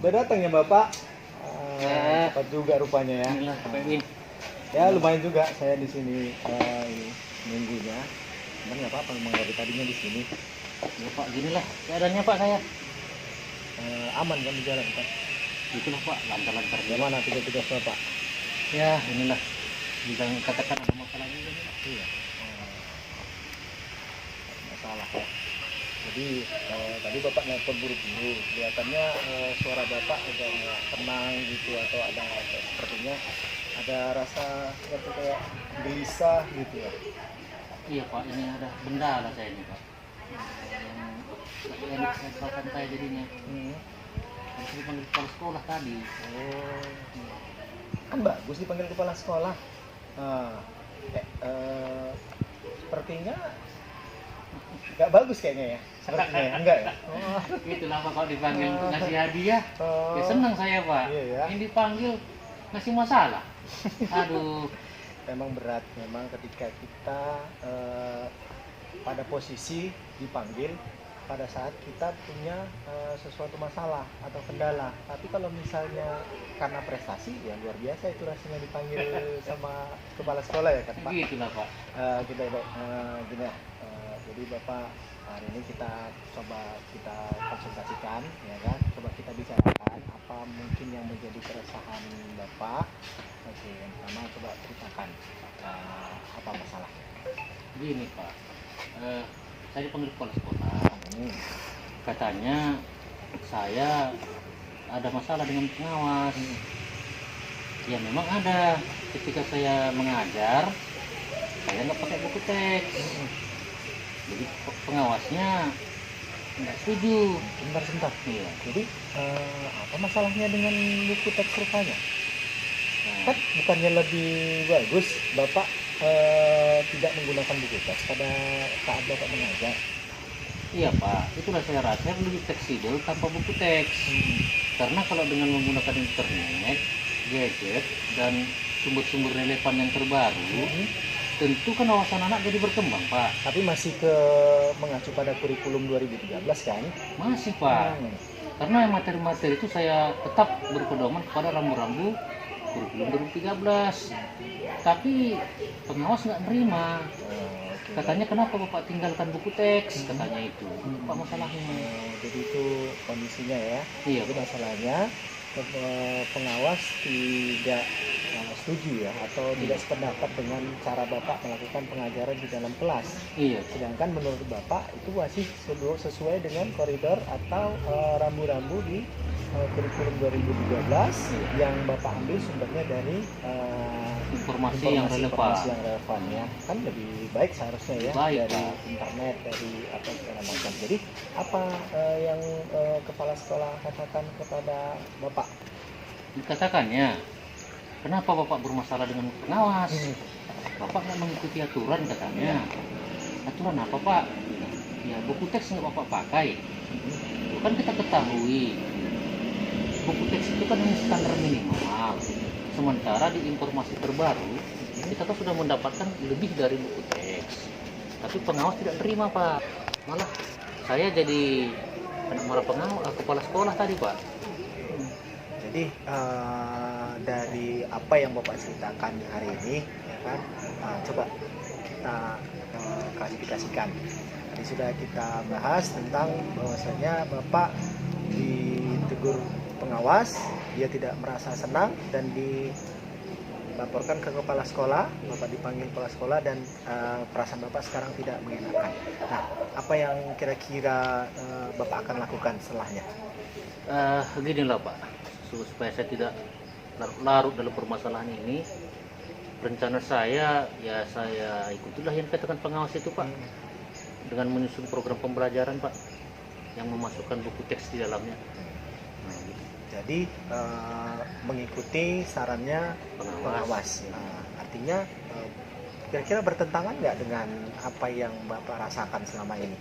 Udah datang ya Bapak? Cepat juga rupanya ya. Inilah ini. Ya lumayan juga saya di sini nunggunya. Cuman nggak apa-apa, memang dari tadinya di sini. Ya Pak, ginilah keadaannya Pak saya. Aman kan di jalan Pak? Itulah Pak, lancar-lancar. Gimana tugas-tugas Bapak? Ya inilah, bilang katakan ada masalah juga nih Pak. Iya. Masalah ya. Jadi tadi Bapak nelpon buru-buru, kelihatannya suara Bapak agak nggak tenang gitu, atau ada sepertinya ada rasa seperti kayak gelisah gitu ya. Iya Pak, ini ada benda lah saya ini Pak. Yang saya katakan saya jadinya. Harus dipanggil kepala sekolah tadi. Oh, kan bagus dipanggil kepala sekolah. Sepertinya nggak bagus kayaknya ya. Sepertinya ya? Enggak ya? Oh, itulah Pak, kalau dipanggil ngasih hadiah. Ya senang saya Pak. Iya ya. Ini dipanggil ngasih masalah. Aduh. Memang berat, memang ketika kita pada posisi dipanggil pada saat kita punya sesuatu masalah atau kendala. Tapi kalau misalnya karena prestasi, ya luar biasa itu rasanya dipanggil sama kepala sekolah ya kan Pak? Begitulah Pak. Gini ya, jadi Bapak hari ini kita coba kita konsultasikan ya kan, coba kita bicarakan apa mungkin yang menjadi keresahan Bapak. Oke, yang pertama coba ceritakan apa masalahnya. Gini Pak, saya dipanggil kepala sekolah. Katanya saya ada masalah dengan pengawas. Ya memang ada. Ketika saya mengajar, saya nggak pakai buku teks. Jadi pengawasnya nggak setuju. Sebentar. Iya. Jadi apa masalahnya dengan buku teks rupanya? Kan bukannya lebih bagus Bapak tidak menggunakan buku teks pada saat Bapak mengajar? Iya Pak, itulah saya rasa lebih fleksibel tanpa buku teks. Karena kalau dengan menggunakan internet, gadget, dan sumber-sumber relevan yang terbaru, tentu kan wawasan anak jadi berkembang Pak. Tapi masih mengacu pada kurikulum 2013 kan? Masih Pak. Karena materi-materi itu saya tetap berpedoman kepada rambu-rambu kurikulum 2013. Tapi pengawas nggak nerima. Katanya kenapa Bapak tinggalkan buku teks? Katanya itu. Apa masalahnya? Jadi itu kondisinya ya. Iya. Jadi masalahnya pengawas tidak setuju ya, atau tidak sependapat dengan cara Bapak melakukan pengajaran di dalam kelas. Iya. Sedangkan menurut Bapak itu masih sesuai dengan koridor atau rambu-rambu di kurikulum 2013 yang Bapak ambil sumbernya dari informasi yang relevan ya. Kan lebih baik seharusnya ya, baik, dari internet, dari apa segala macam. Jadi apa yang kepala sekolah katakan kepada Bapak? Dikatakannya, kenapa Bapak bermasalah dengan pengawas? Bapak nggak mengikuti aturan katanya. Aturan apa Pak? Ya buku teks nggak Bapak pakai. Kan kita ketahui buku teks itu kan standar minimal. Sementara di informasi terbaru kita kan sudah mendapatkan lebih dari buku teks. Tapi pengawas tidak terima Pak. Malah saya jadi anak marah pengawas, kepala sekolah tadi Pak. Jadi dari apa yang Bapak ceritakan hari ini ya kan, coba kita klasifikasikan. Tadi sudah kita bahas tentang bahwasanya Bapak ditegur pengawas, dia tidak merasa senang dan dilaporkan ke kepala sekolah. Bapak dipanggil kepala sekolah dan perasaan Bapak sekarang tidak mengenakan. Nah, apa yang kira-kira Bapak akan lakukan setelahnya? Beginilah Pak, supaya saya tidak larut dalam permasalahan ini, rencana saya ya saya ikutilah yang dikatakan pengawas itu Pak, dengan menyusun program pembelajaran Pak yang memasukkan buku teks di dalamnya. Nah, gitu. Jadi mengikuti sarannya pengawas. Artinya kira-kira bertentangan nggak dengan apa yang Bapak rasakan selama ini?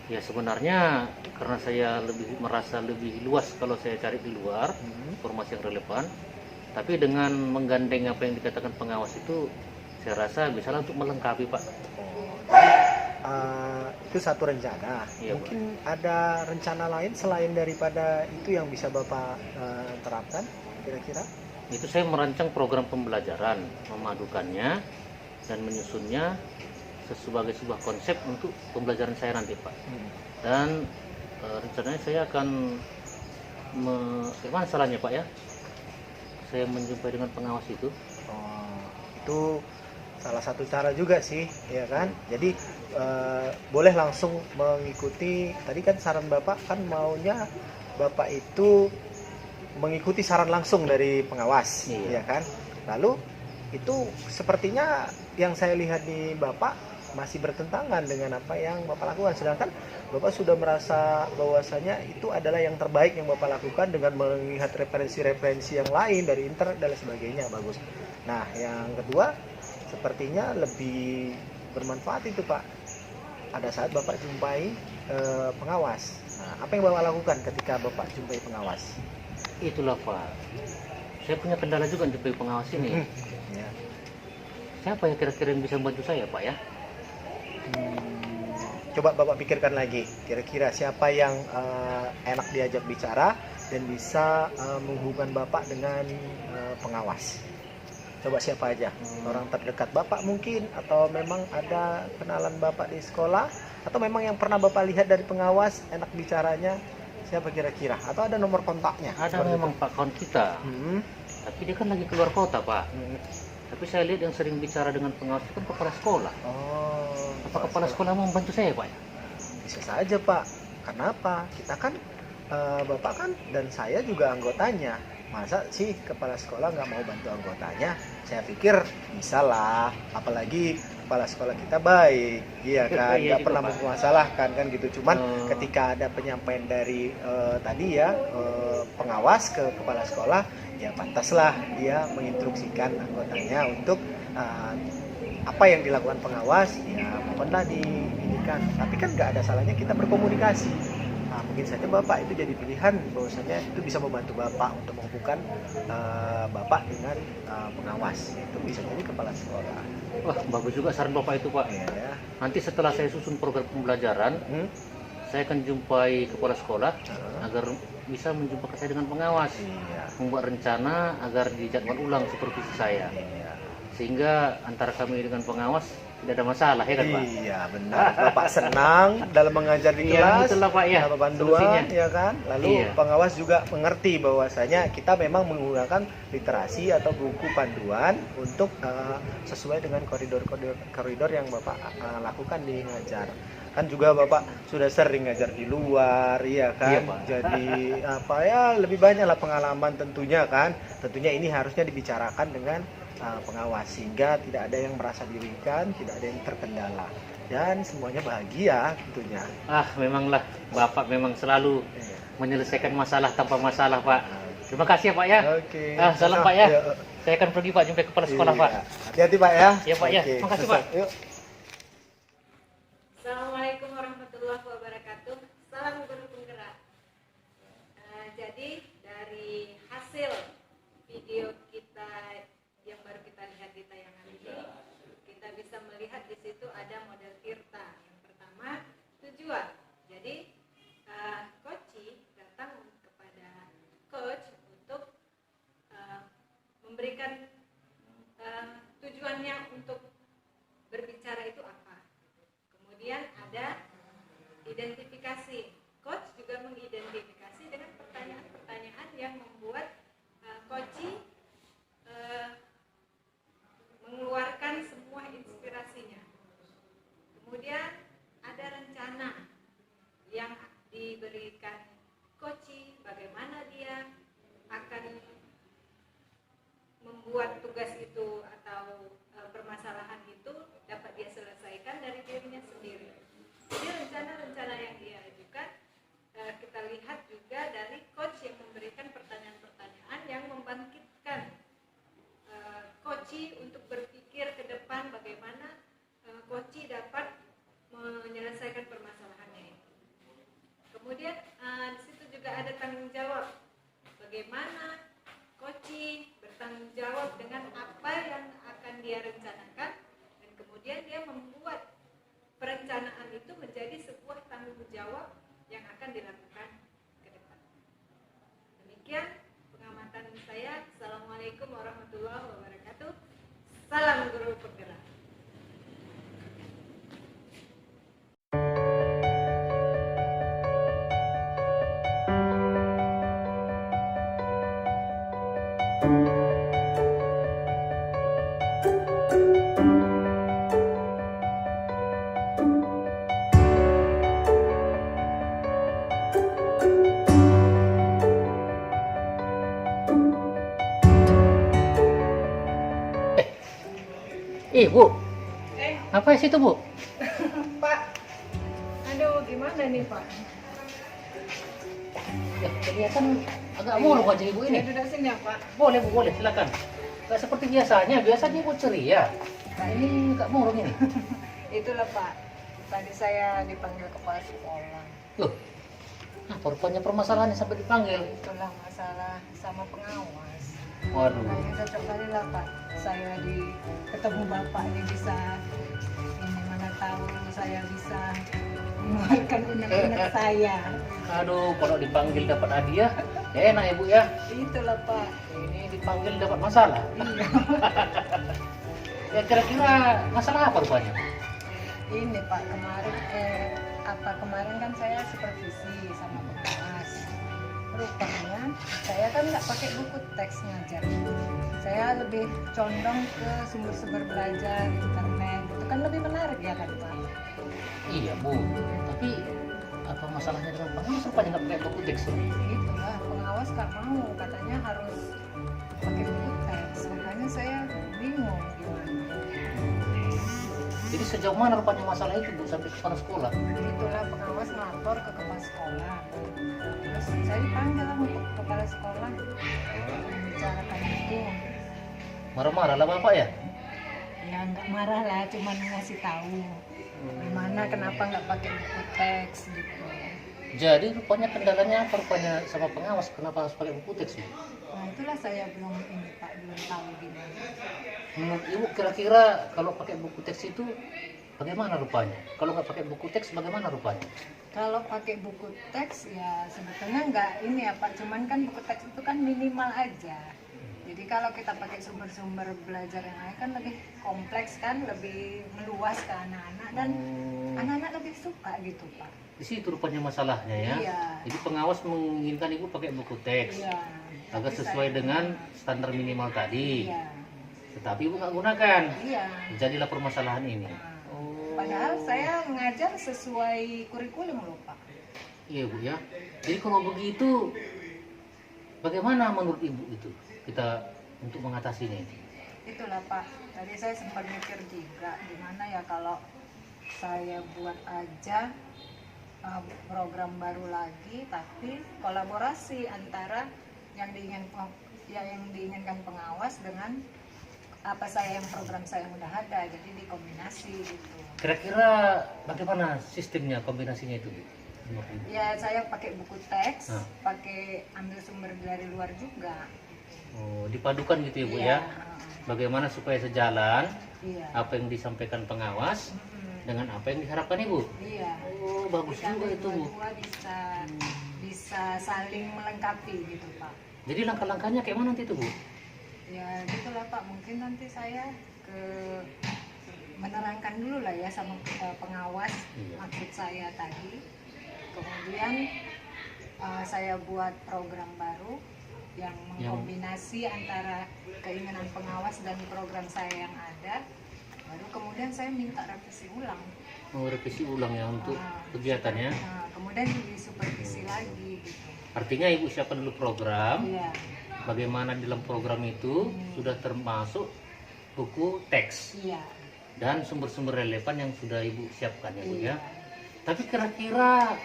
Ya sebenarnya karena saya merasa lebih luas kalau saya cari di luar informasi yang relevan, tapi dengan menggandeng apa yang dikatakan pengawas itu, saya rasa bisalah untuk melengkapi Pak. Itu satu rencana. Iya, Mungkin ada rencana lain selain daripada itu yang bisa Bapak terapkan kira-kira? Itu saya merancang program pembelajaran, memadukannya dan menyusunnya sebagai sebuah konsep untuk pembelajaran saya nanti Pak. Dan rencananya saya akan bagaimana salahnya Pak ya? Saya menjumpai dengan pengawas itu. Itu salah satu cara juga sih, ya kan? Jadi boleh langsung mengikuti. Tadi kan saran Bapak kan maunya Bapak itu mengikuti saran langsung dari pengawas, ya kan? Lalu itu sepertinya yang saya lihat di Bapak masih bertentangan dengan apa yang Bapak lakukan. Sedangkan Bapak sudah merasa bahwasanya itu adalah yang terbaik yang Bapak lakukan dengan melihat referensi-referensi yang lain dari internet dan sebagainya. Bagus. Nah, yang kedua sepertinya lebih bermanfaat itu Pak. Ada saat Bapak jumpai pengawas. Nah, apa yang Bapak lakukan ketika Bapak jumpai pengawas? Itulah Pak. Saya punya kendala juga jumpai pengawas ini. Ya. Siapa ya kira-kira yang bisa membantu saya Pak ya? Coba Bapak pikirkan lagi. Kira-kira siapa yang enak diajak bicara dan bisa menghubungkan Bapak dengan pengawas? Coba siapa aja? Orang terdekat Bapak mungkin, atau memang ada kenalan Bapak di sekolah, atau memang yang pernah Bapak lihat dari pengawas enak bicaranya, siapa kira-kira? Atau ada nomor kontaknya? Ada memang Pak kawan kita, tapi dia kan lagi keluar kota Pak. Tapi saya lihat yang sering bicara dengan pengawas itu kan kepala sekolah. Apa kepala sekolah mau membantu saya Pak? Bisa saja Pak. Kenapa? Kita kan Bapak kan dan saya juga anggotanya. Masa sih kepala sekolah nggak mau bantu anggotanya? Saya pikir bisa lah. Apalagi kepala sekolah kita baik, iya kan? Nggak pernah mempermasalahkan kan gitu. Cuman ketika ada penyampaian dari tadi ya pengawas ke kepala sekolah, ya pantaslah dia menginstruksikan anggotanya untuk apa yang dilakukan pengawas, ya mohonlah diinikan. Tapi kan nggak ada salahnya kita berkomunikasi. Nah, mungkin saja Bapak itu jadi pilihan, bahwasanya itu bisa membantu Bapak untuk menghubungkan Bapak dengan pengawas. Itu bisa jadi kepala sekolah. Wah, bagus juga saran Bapak itu Pak. Ya. Nanti setelah saya susun program pembelajaran, saya akan jumpai kepala sekolah agar bisa menjumpai saya dengan pengawas. Membuat rencana agar dijadwal ulang supervisi saya. Sehingga antara kami dengan pengawas tidak ada masalah ya kan Pak? Iya benar. Bapak senang dalam mengajar di kelas, betul lah, Pak, ya. dapat bantuan ya kan. Lalu pengawas juga mengerti bahwasanya kita memang menggunakan literasi atau buku panduan untuk sesuai dengan koridor yang Bapak lakukan di ngajar. Kan juga Bapak sudah sering ngajar di luar, iya kan? Iya, jadi apa ya lebih banyak lah pengalaman tentunya kan. Tentunya ini harusnya dibicarakan dengan pengawas sehingga tidak ada yang merasa dirugikan, tidak ada yang terkendala dan semuanya bahagia tentunya. Memanglah Bapak memang selalu menyelesaikan masalah tanpa masalah Pak. Terima kasih ya Pak ya. Oke. Salam Pak ya. Saya akan pergi Pak jumpa kepala sekolah Pak. Hati-hati Pak ya. Iya Pak ya. Terima kasih Pak. Yuk. Assalamualaikum warahmatullahi wabarakatuh. Salam guru penggerak. Jadi dari hasil video kita yang baru kita lihat di tayangan ini, kita bisa melihat di situ ada model Tirta. Yang pertama tujuan. Jadi coach datang kepada coach untuk memberikan tujuannya untuk berbicara membuat tugas itu atau permasalahan itu dapat dia selesaikan dari dirinya sendiri. Jadi rencana-rencana yang dia ajukan kita lihat juga dari coach yang memberikan pertanyaan-pertanyaan yang membangkitkan coach untuk berpikir ke depan bagaimana coach dapat menyelesaikan permasalahannya itu. Kemudian di situ juga ada tanggung jawab. Bagaimana coach bertanggung jawab dengan apa yang akan dia rencanakan dan kemudian dia membuat perencanaan itu menjadi sebuah tanggung jawab yang akan dilakukan ke depan. Demikian pengamatan saya. Assalamualaikum warahmatullahi wabarakatuh. Salam guru penggerak. Bu, apa sih itu Bu? Pak, aduh gimana nih Pak? Ya, kelihatan agak murung wajah Ibu ini. Saya duduk sini ya Pak. Boleh Bu, boleh, silakan. Gak seperti biasanya Ibu ceria. Nah ini agak murung ini. Itulah Pak, tadi saya dipanggil kepala sekolah. Loh, apa rupanya permasalahannya sampai dipanggil? Itulah masalah sama pengawas. Waduh. Makanya cocok kali lah Pak, saya ketemu Bapak ini bisa, ini mana tahu saya bisa mengeluarkan unek-unek saya. Aduh, kalau dipanggil dapat hadiah, ya enak ya Bu ya. Itulah Pak. Ini dipanggil dapat masalah. Iya. Ya kira-kira masalah apa rupanya? Ini Pak, kemarin kan saya supervisi sama pengawas. Rupanya saya kan nggak pakai buku teks ngajar. Saya lebih condong ke sumber-sumber belajar internet. Itu kan lebih menarik ya kan Pak? Iya Bu, tapi apa masalahnya dengan pengawas rupanya nggak pakai buku teks? Itulah, pengawas nggak mau, katanya harus pakai buku teks. Makanya saya bingung gimana. Jadi sejauh mana rupanya masalah itu Bu sampai ke kepala sekolah? Itulah pengawas melapor ke kepala sekolah. Terus saya dipanggil sama kepala sekolah membicarakan itu. Marah-marah lah Bapak ya? Ya nggak marah lah, cuman ngasih tahu gimana kenapa nggak pakai buku teks gitu. Jadi rupanya kendalanya apa rupanya sama pengawas? Kenapa harus pakai buku teks Bu? Nah itulah saya belum ini Pak, belum tahu gimana. Menurut Ibu kira-kira kalau pakai buku teks itu bagaimana rupanya? Kalau nggak pakai buku teks bagaimana rupanya? Kalau pakai buku teks ya sebetulnya nggak ini ya Pak, cuman kan buku teks itu kan minimal aja. Jadi kalau kita pakai sumber-sumber belajar yang lain kan lebih kompleks kan, lebih meluas ke anak-anak dan anak-anak lebih suka gitu Pak. Di situ rupanya masalahnya ya. Iya. Jadi pengawas menginginkan Ibu pakai buku teks Iya. agar Tapi sesuai saya- dengan standar minimal tadi. Iya. Tetapi Ibu nggak gunakan. Iya. Jadilah permasalahan ini. Nah, padahal saya mengajar sesuai kurikulum loh Pak. Iya Bu ya. Jadi kalau begitu bagaimana menurut Ibu itu kita untuk mengatasinya ini? Itulah Pak, tadi saya sempat mikir juga gimana ya kalau saya buat aja program baru lagi, tapi kolaborasi antara yang diinginkan pengawas dengan apa program saya yang udah ada, jadi dikombinasi gitu. Kira-kira bagaimana sistemnya kombinasinya itu Bu? Menurut Ibu? Ya saya pakai buku teks, Nah. pakai ambil sumber dari luar juga. Oh, dipadukan gitu ya Bu Iya, ya. Bagaimana supaya sejalan iya. apa yang disampaikan pengawas Mm-mm. dengan apa yang diharapkan Ibu. Iya. Oh, bagus Jadi juga itu Bu. dua-dua bisa saling melengkapi gitu Pak. Jadi langkah-langkahnya kayak mana nanti itu Bu? Ya gitulah Pak, mungkin nanti saya menerangkan dulu lah ya sama pengawas Iya. maksud saya tadi. Kemudian saya buat program baru yang mengkombinasi antara keinginan pengawas dan program saya yang ada. Baru kemudian saya minta revisi ulang. Oh, revisi ulang ya untuk Ah, kegiatannya. Kemudian disupervisi lagi gitu. Artinya Ibu siapkan dulu program, Iya. bagaimana di dalam program itu sudah termasuk buku teks Iya. dan sumber-sumber relevan yang sudah Ibu siapkan ya Bu Iya. ya. Tapi kira-kira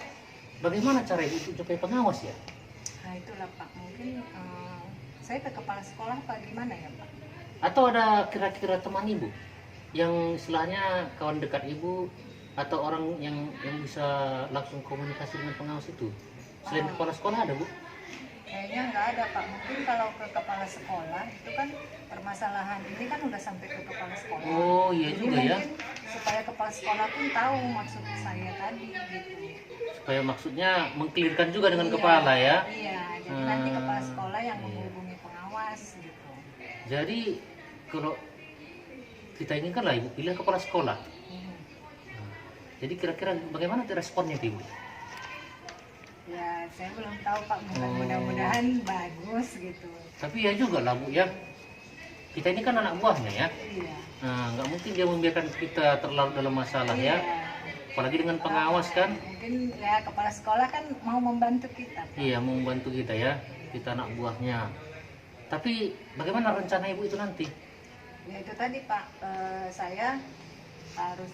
bagaimana cara Ibu itu supaya pengawas ya? Nah itulah Pak, mungkin saya ke kepala sekolah Pak gimana ya Pak? Atau ada kira-kira teman Ibu yang istilahnya kawan dekat Ibu atau orang yang bisa langsung komunikasi dengan pengawas itu? Selain kepala sekolah ada Bu? Kayaknya nggak ada Pak, mungkin kalau ke kepala sekolah itu kan permasalahan ini kan udah sampai ke kepala sekolah. Oh iya Jadi juga ya. mungkin supaya kepala sekolah pun tahu maksud saya tadi gitu. Supaya maksudnya mengklirkan juga dengan Iya, kepala ya. Iya, jadi nanti kepala Hmm, sekolah yang iya. menghubungi pengawas gitu. Jadi kalau kita inginkan lah Ibu pilih kepala sekolah. Hmm. Jadi kira-kira bagaimana responnya Ibu? Ya saya belum tahu Pak, Oh. mudah-mudahan bagus gitu. Tapi ya juga lah Bu ya. Kita ini kan anak buahnya ya. Iya. Nah, nggak mungkin dia membiarkan kita terlarut dalam masalah ya. Apalagi dengan pengawas kan. Mungkin ya kepala sekolah kan mau membantu kita. Pak. Iya, mau membantu kita ya. Kita anak buahnya. Tapi bagaimana rencana Ibu itu nanti? Ya itu tadi Pak, saya harus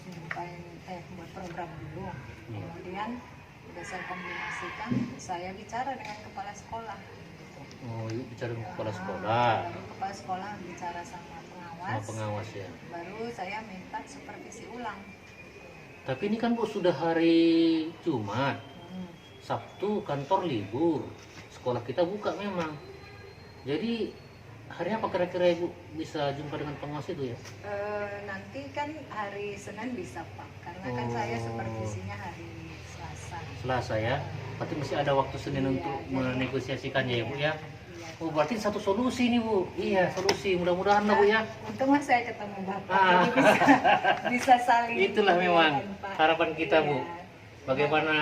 buat program dulu. Iya. Kemudian udah saya kombinasikan, saya bicara dengan kepala sekolah. Oh, Ibu bicara dengan kepala sekolah. Lalu kepala sekolah bicara sama pengawas. Sama pengawas ya. Baru saya minta supervisi ulang. Tapi ini kan Bu sudah hari Jumat. Hmm. Sabtu kantor libur. Sekolah kita buka memang. Jadi hari apa kira-kira Ibu bisa jumpa dengan pengawas itu ya? Nanti kan hari Senin bisa Pak, karena kan saya supervisinya hari Selasa. Selasa ya. Berarti masih ada waktu Senin Iya, untuk jadi- menegosiasikannya ya Bu ya. Iya. Oh berarti satu solusi nih Bu. Iya solusi. Mudah-mudahan lah Bu ya. Untunglah saya ketemu Bapak, Ah. jadi bisa saling. Itulah memang mendengarkan, Pak. harapan kita Bu. Iya. Bagaimana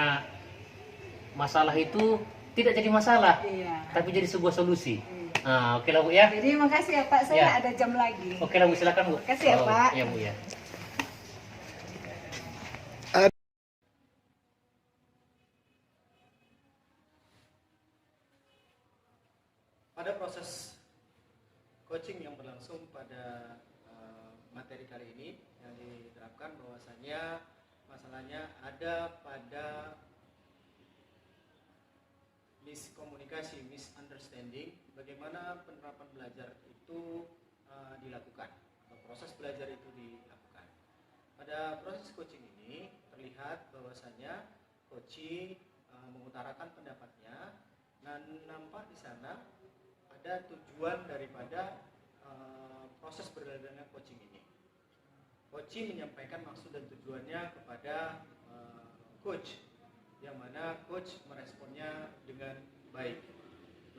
masalah itu tidak jadi masalah, Iya. tapi jadi sebuah solusi. Iya. Nah, oke lah Bu ya. Jadi makasih ya Pak, saya Ya. ada jam lagi. Oke lah Bu, silakan Bu. Makasih ya, Pak. Iya Bu ya. Pada proses coaching yang berlangsung pada materi kali ini yang diterapkan bahwasanya masalahnya ada pada miskomunikasi, misunderstanding, bagaimana penerapan belajar itu dilakukan atau proses belajar itu dilakukan. Pada proses coaching ini terlihat bahwasanya coaching mengutarakan pendapatnya dan nampak di sana ada tujuan daripada proses berjalannya coaching ini. Coaching menyampaikan maksud dan tujuannya kepada coach, yang mana coach meresponnya dengan baik.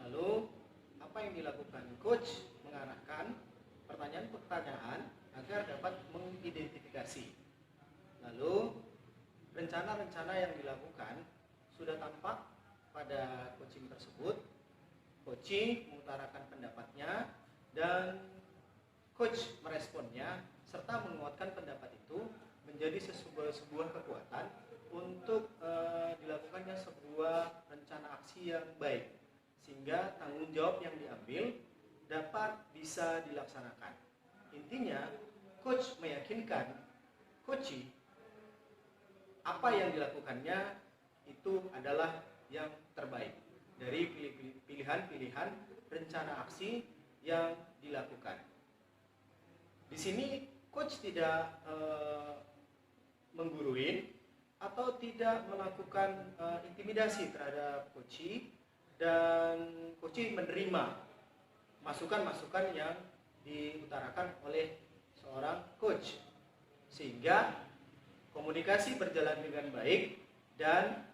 Lalu apa yang dilakukan coach? Mengarahkan pertanyaan-pertanyaan agar dapat mengidentifikasi. Lalu rencana-rencana yang dilakukan sudah tampak pada coaching tersebut. Coaching mengutarakan pendapatnya dan coach meresponnya serta menguatkan pendapat itu menjadi sebuah kekuatan untuk dilakukannya sebuah rencana aksi yang baik, sehingga tanggung jawab yang diambil dapat bisa dilaksanakan. Intinya coach meyakinkan coaching apa yang dilakukannya itu adalah yang terbaik dari pilihan-pilihan rencana aksi yang dilakukan. Di sini coach tidak mengguruin atau tidak melakukan intimidasi terhadap coach, dan coach menerima masukan-masukan yang diutarakan oleh seorang coach, sehingga komunikasi berjalan dengan baik dan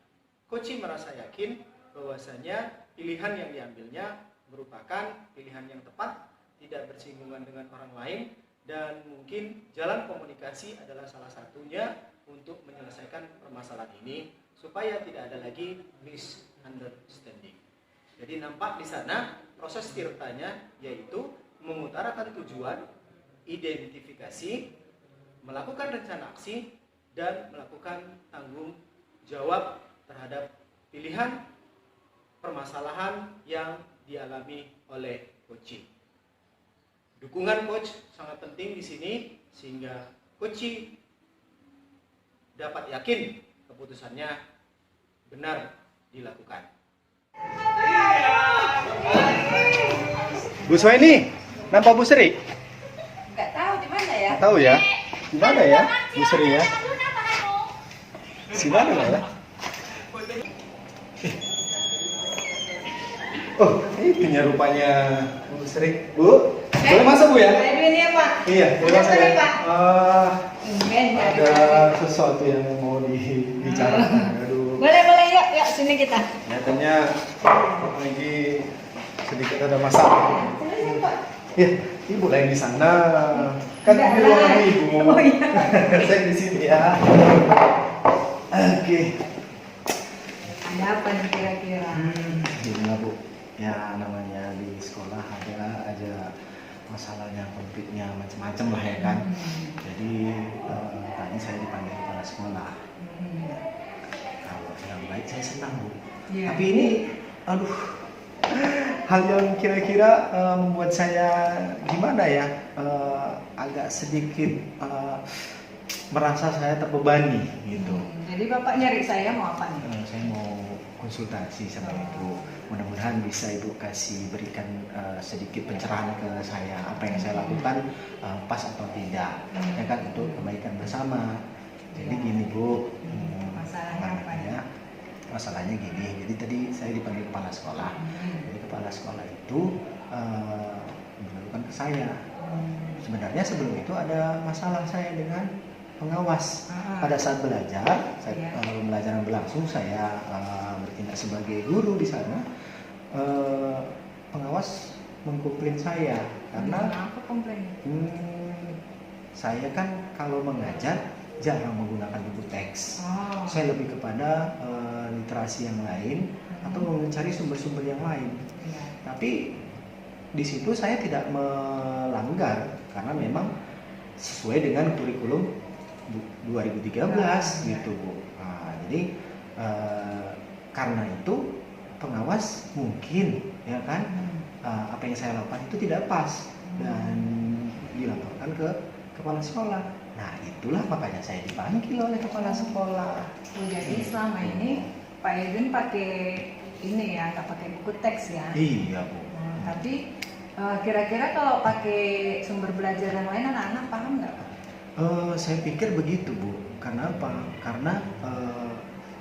coach merasa yakin bahwasanya pilihan yang diambilnya merupakan pilihan yang tepat, tidak bersinggungan dengan orang lain, dan mungkin jalan komunikasi adalah salah satunya untuk menyelesaikan permasalahan ini supaya tidak ada lagi misunderstanding. Jadi nampak di sana proses tirtanya yaitu mengutarakan tujuan, identifikasi, melakukan rencana aksi, dan melakukan tanggung jawab terhadap pilihan permasalahan yang dialami oleh Koci. Dukungan coach sangat penting di sini sehingga Koci dapat yakin keputusannya benar dilakukan. Bu Suhaini, nampak Bu Sri? Nggak tahu di mana ya. Nggak tahu ya. Di mana ya, Bu Sri ya? Sini ada nggak ya? Oh, ini rupanya Bu Sri. Bu, boleh masuk Bu ya? Edwin ya Pak. Iya, terima Ada kasih. Pak. Tumben, Ada sesuatu yang mau dibicarakan. Aduh, Boleh yuk sini kita. kelihatannya lagi sedikit ada masalah. Sini Pak. Iya, Ibu lain di sana. Kan Enggak di ruangan lah. Ibu. Oh iya. Saya di sini ya. Oke. Ada apa nih kira-kira? Gimana Bu? Ya namanya di sekolah ada aja masalahnya, konfliknya macam-macam lah ya kan. Jadi tadi saya dipanggil kepala sekolah. Kalau yang baik saya senang Bu. Iya. Tapi ini, aduh, hal yang kira-kira membuat saya gimana ya, agak sedikit merasa saya terbebani gitu. Jadi Bapak nyari saya mau apa nih? Saya mau konsultasi sama Ibu. Mudah-mudahan bisa Ibu kasih berikan sedikit pencerahan ke saya apa yang saya lakukan pas atau tidak, ya kan, untuk kebaikan bersama. Jadi gini Bu, Masalahnya apa ya? Masalahnya gini. Jadi tadi saya dipanggil kepala sekolah. Jadi kepala sekolah itu melakukan ke saya. Sebenarnya sebelum itu ada masalah saya dengan pengawas. Pada saat belajar, pembelajaran berlangsung, saya bertindak sebagai guru di sana. Pengawas mengkomplain saya karena apa komplainnya? saya kan kalau mengajar jarang menggunakan buku teks. Oh. Saya lebih kepada literasi yang lain atau mencari sumber-sumber yang lain. Iya. Tapi di situ saya tidak melanggar karena memang sesuai dengan kurikulum 2013 gitu Bu. Nah, jadi karena itu pengawas mungkin ya kan apa yang saya lakukan itu tidak pas dan dilaporkan ke kepala sekolah. Nah itulah makanya saya dipanggil oleh kepala sekolah. Oh, jadi selama ini Pak Edwin pakai ini ya, nggak pakai buku teks ya? Iya Bu. Tapi kira-kira kalau pakai sumber belajar yang lain anak-anak paham nggak Pak? Saya pikir begitu Bu. Karena apa? Karena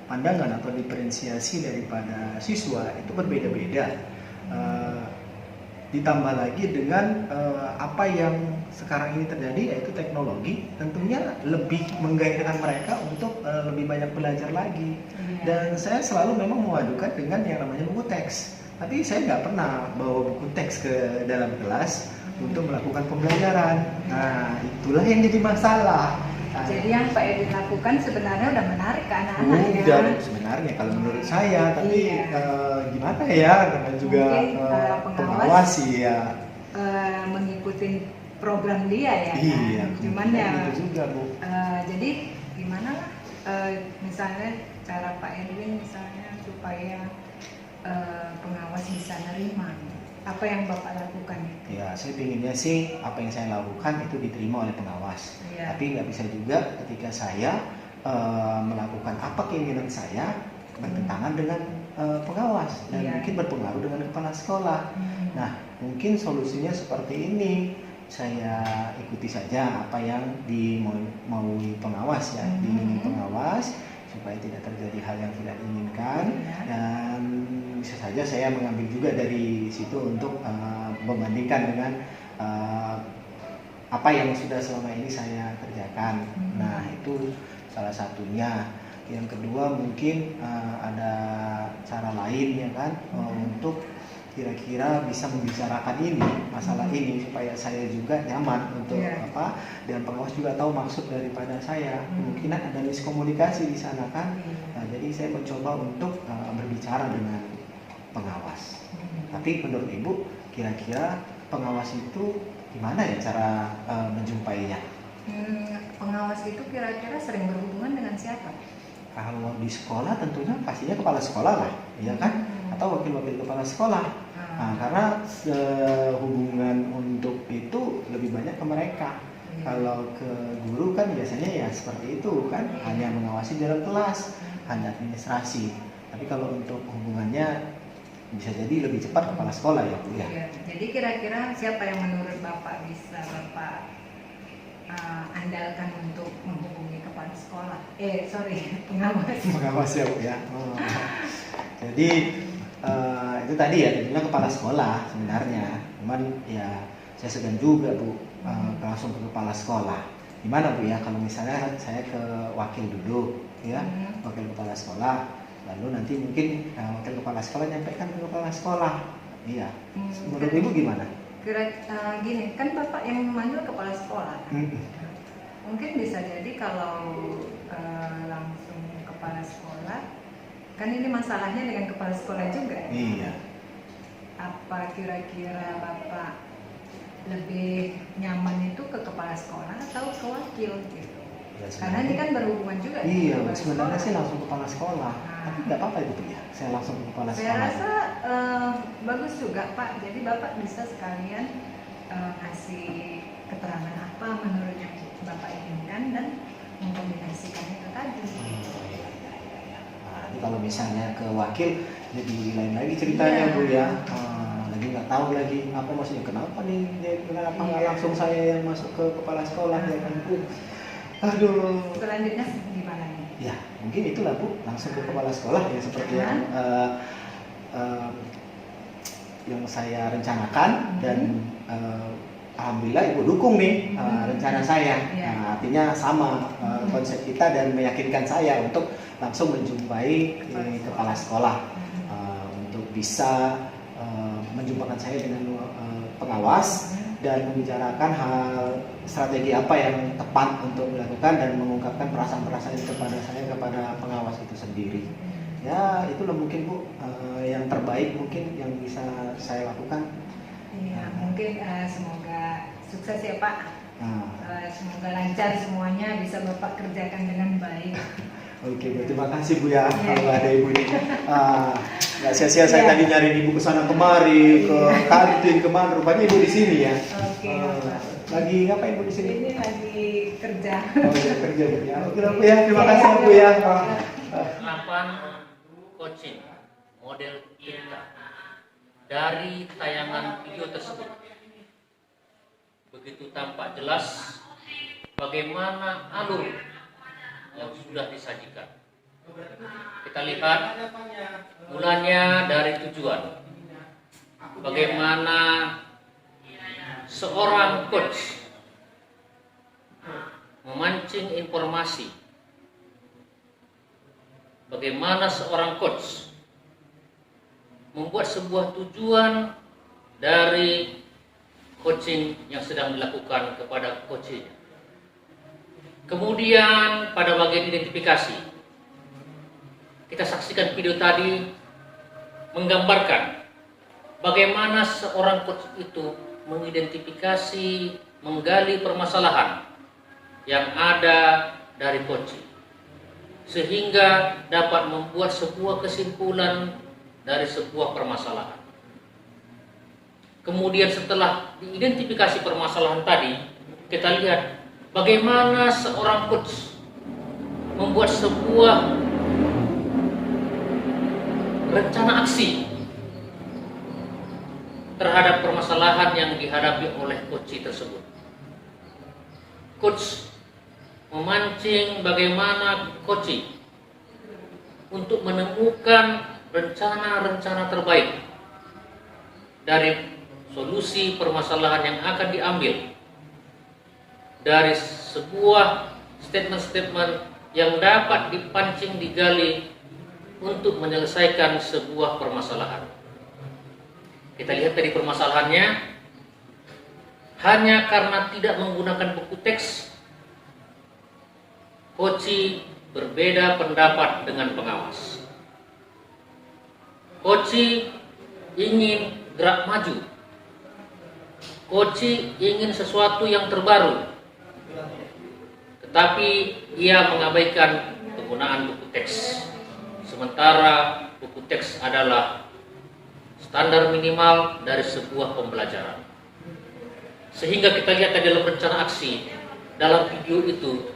pandangan atau diferensiasi daripada siswa itu berbeda-beda. Ditambah lagi dengan apa yang sekarang ini terjadi, yaitu teknologi, tentunya lebih menggairahkan mereka untuk lebih banyak belajar lagi. Dan saya selalu memang memadukan dengan yang namanya buku teks. Tapi saya nggak pernah bawa buku teks ke dalam kelas untuk melakukan pembelajaran. Nah, itulah yang jadi masalah. Jadi yang Pak Edwin lakukan sebenarnya udah menarik ke anak-anak ya? Udah sebenarnya kalau menurut saya, tapi gimana ya, karena juga pengawas sih ya mengikuti program dia ya. Iya, Cuman ya gitu juga Bu. jadi gimana lah misalnya cara Pak Edwin misalnya supaya pengawas bisa nerima apa yang Bapak lakukan itu. Ya, saya pinginnya sih apa yang saya lakukan itu diterima oleh pengawas. Iya. Tapi nggak bisa juga ketika saya melakukan apa keinginan saya bertentangan dengan pengawas dan Iya. mungkin berpengaruh dengan kepala sekolah. Nah, mungkin solusinya seperti ini. Saya ikuti saja apa yang dimaui pengawas ya, diingini pengawas supaya tidak terjadi hal yang tidak diinginkan, dan bisa saja saya mengambil juga dari situ untuk membandingkan dengan apa yang sudah selama ini saya kerjakan. Nah, itu salah satunya. Yang kedua mungkin ada cara lain ya kan, untuk kira-kira bisa membicarakan ini, masalah ini, supaya saya juga nyaman untuk apa, dan pengawas juga tahu maksud daripada saya. Kemungkinan ada miskomunikasi di sana kan. Nah, jadi saya mencoba untuk berbicara dengan pengawas. Tapi menurut Ibu, kira-kira pengawas itu gimana ya cara menjumpainya? Pengawas itu kira-kira sering berhubungan dengan siapa? Kalau di sekolah tentunya pastinya kepala sekolah lah, ya kan? Atau wakil-wakil kepala sekolah. Nah, karena hubungan untuk itu lebih banyak ke mereka. Kalau ke guru kan biasanya ya seperti itu kan, hanya mengawasi dalam kelas, hanya administrasi. Tapi kalau untuk hubungannya bisa jadi lebih cepat kepala sekolah ya Bu ya. Iya. Jadi kira-kira siapa yang menurut Bapak bisa Bapak andalkan untuk menghubungi kepala sekolah? Pengawas. Pengawas ya Bu ya. Oh. Jadi itu tadi ya, dibilang kepala sekolah sebenarnya. Cuman ya saya segan juga Bu langsung ke kepala sekolah. Gimana Bu ya kalau misalnya saya ke wakil dulu ya, wakil kepala sekolah. Lalu nanti mungkin wakil kepala sekolah nyampaikan ke kepala sekolah. Iya. Menurut Ibu gimana? Gini, kan Bapak yang memanggil kepala sekolah. Mungkin bisa jadi kalau langsung kepala sekolah, kan ini masalahnya dengan kepala sekolah juga. Iya. Apa kira-kira Bapak lebih nyaman itu ke kepala sekolah atau ke wakil gitu? Ya, Karena ini kan berhubungan juga. Iya, dengan kepala sebenarnya sekolah. sih langsung ke kepala sekolah. Tapi nggak apa-apa itu Bu ya, saya langsung ke kepala Saya sekolah. rasa bagus juga Pak. Jadi Bapak bisa sekalian kasih keterangan apa menurut yang Bapak inginkan dan mengkombinasikan itu tadi. Nah, kalau misalnya ke wakil jadi lain lagi ceritanya Bu ya. Lagi nggak tahu lagi apa maksudnya, kenapa nih kenapa nggak langsung saya yang masuk ke kepala sekolah ya kan Bu. Aduh. Selanjutnya gimana nih? Ya mungkin itulah Bu, langsung ke kepala sekolah ya seperti yang saya rencanakan dan alhamdulillah Ibu dukung nih rencana saya. Nah, artinya sama konsep kita dan meyakinkan saya untuk langsung menjumpai kepala sekolah untuk bisa menjumpakan saya dengan pengawas dan membicarakan hal strategi apa yang tepat untuk dilakukan dan mengungkapkan perasaan-perasaan kepada saya, kepada pengawas itu sendiri. Ya itulah mungkin Bu yang terbaik mungkin yang bisa saya lakukan. Iya, mungkin semoga sukses ya Pak. Semoga lancar semuanya, bisa Bapak kerjakan dengan baik. Oke, terima kasih Bu ya kalau ada Ibu ini. Nggak sia-sia saya tadi nyari Ibu ke sana kemari, ke kantin kemana, rupanya Ibu di sini ya. Oke, Bapak. Lagi ngapain Bu di sini? Ini lagi kerja. Oh, iya, kerja Bu ya. Oke Bu ya, terima kasih Bu ya. 8 coaching model kita dari tayangan video tersebut begitu tampak jelas bagaimana alur yang sudah disajikan. Kita lihat mulanya dari tujuan, bagaimana seorang coach memancing informasi, bagaimana seorang coach membuat sebuah tujuan dari coaching yang sedang dilakukan kepada coachnya. Kemudian pada bagian identifikasi, kita saksikan video tadi menggambarkan bagaimana seorang coach itu mengidentifikasi, menggali permasalahan yang ada dari coaching, sehingga dapat membuat sebuah kesimpulan dari sebuah permasalahan. Kemudian setelah diidentifikasi permasalahan tadi, kita lihat bagaimana seorang coach membuat sebuah rencana aksi terhadap permasalahan yang dihadapi oleh coach tersebut. Coach memancing bagaimana coach untuk menemukan rencana-rencana terbaik dari solusi permasalahan yang akan diambil dari sebuah statement-statement yang dapat dipancing, digali untuk menyelesaikan sebuah permasalahan. Kita lihat dari permasalahannya, hanya karena tidak menggunakan buku teks, coach berbeda pendapat dengan pengawas. Coach ingin gerak maju, coach ingin sesuatu yang terbaru, tetapi ia mengabaikan penggunaan buku teks. Sementara buku teks adalah standar minimal dari sebuah pembelajaran. Sehingga kita lihat dalam rencana aksi, dalam video itu,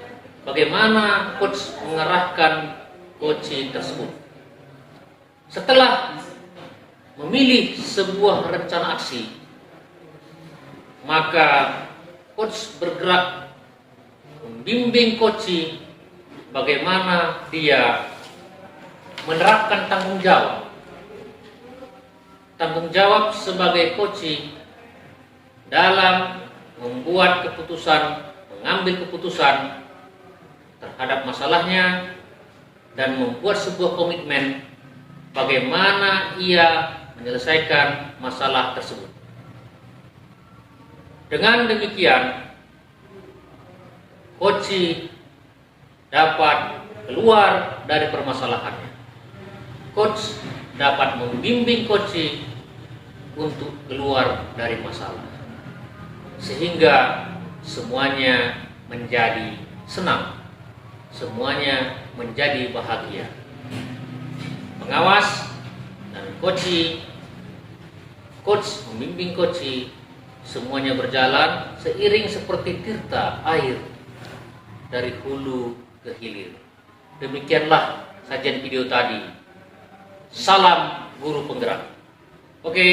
bagaimana coach mengarahkan coaching tersebut. Setelah memilih sebuah rencana aksi, maka coach bergerak membimbing coaching bagaimana dia menerapkan tanggung jawab. Tanggung jawab sebagai coaching dalam membuat keputusan, mengambil keputusan terhadap masalahnya, dan membuat sebuah komitmen bagaimana ia menyelesaikan masalah tersebut. Dengan demikian, coach dapat keluar dari permasalahannya. Coach dapat membimbing coach untuk keluar dari masalah, sehingga semuanya menjadi senang, semuanya menjadi bahagia. Pengawas dan coach membimbing coach, semuanya berjalan seiring seperti tirta air dari hulu ke hilir. Demikianlah sajian video tadi. Salam guru penggerak. Oke.